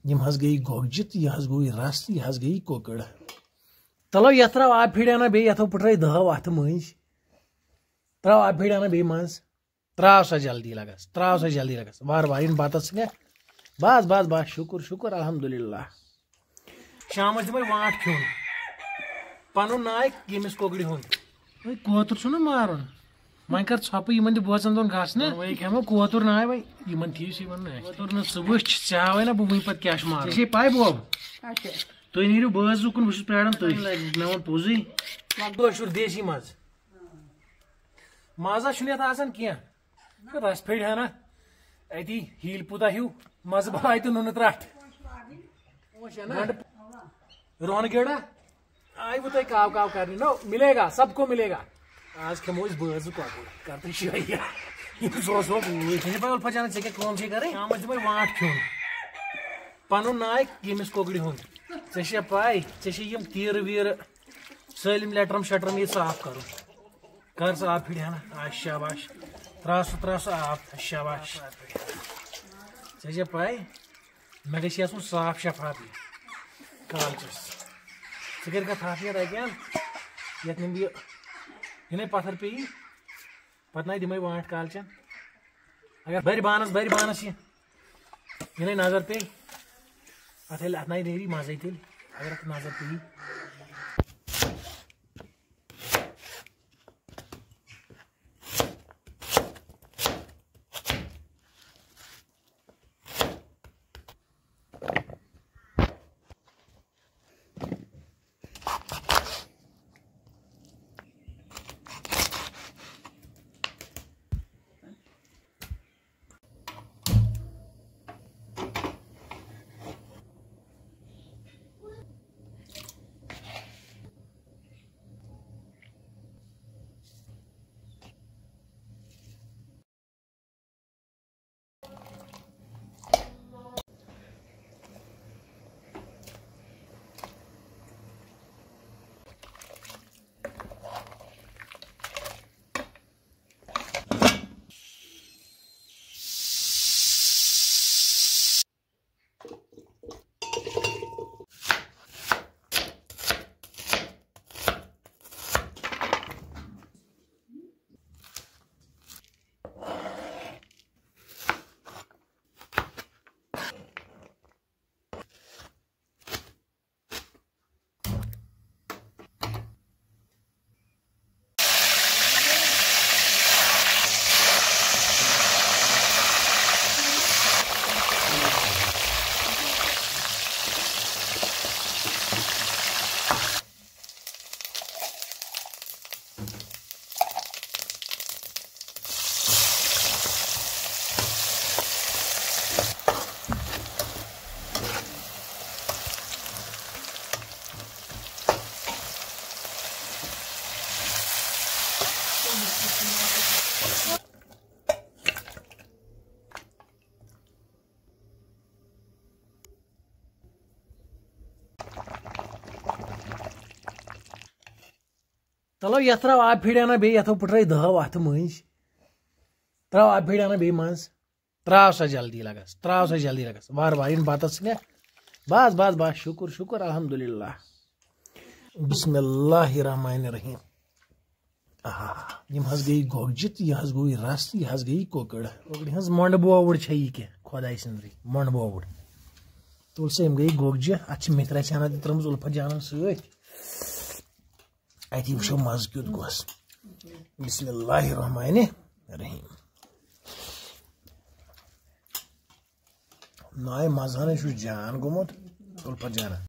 यम हज गई गोगजित यह हज गई रस यह हज गई कोकड़ तलो यथ त्रो आब फिड़ाना बे यथो पुट्रे दह वथ मज त्रो आब फिड़ाना बे मज त्राव सा जल्दी लगस वार वार इन बतस ने बस बस बस शुक्र शुक्र अल्हम्दुलिल्लाह शाम दिम वाट खिन पन नाय यमिस कोकड़ हुंद कोतर छु मारुन वह कर छप इन बोजन दोन घास ना वही खेमो कोतर नाय वही इन थीस कोतर न सह वुच चाह ना बह पे क्या मार पाए बोब तुम नीरू बज उकुन बहुत प्राण तुम मे वो पोजी कशुर देसी मज मजा कह रस फेड़ है ना अति हील पुता हिव मज बाय तो नुन त्रट रोहन गेड़ा आई वो तुम काव काव करनी नो मिलेगा सबको मिलेगा आज खमो बज करते उल्फा जाना ऐ क्या करें शाम दिम वाट खिन पन नाय यमिस कोकड़ हुंद ऐ पाई यम तीर वीर सलिम लेटरम शटरम ये साफ कर साफ फिड़ा ना शाबाश त्रा आब शाबाश ऐ पाई मे गई साफ शफाफ कालचस कर थाफियत अगेन ये निम ये पत्थर पे पत ना दिमे वाट कालचन अगर बर बानस ये नजर पे अत ना नेरी मजे तेल अगर अत नजर पे चलो यथ त्रो आब फिड़ाना बे यथो पुट्रे दह वथ मज त्रो आब फिड़ाना बे मज त्राव सा जल्दी लगस वार वार इन बतस ने बस बस बस शुक्र शुक्र अल्हम्दुलिल्लाह बिस्मिल्लाहिर्रहमानिर्रहीम यम हज गई गोगजित यह हज गई रस यह हज गई कोकड़ हज मंड बोवुड़ छ यह क्या खुदाई सिंद्री मंड बोवुड़ तुल से यम गई गोगज अत मित्र छाना त्रमज उल्फा जान सत वो मज क्युत गोस बिस्मिल्लाहिर्रहमानिर्रहीम नाय मजान जान गोमुत उल्फा जाना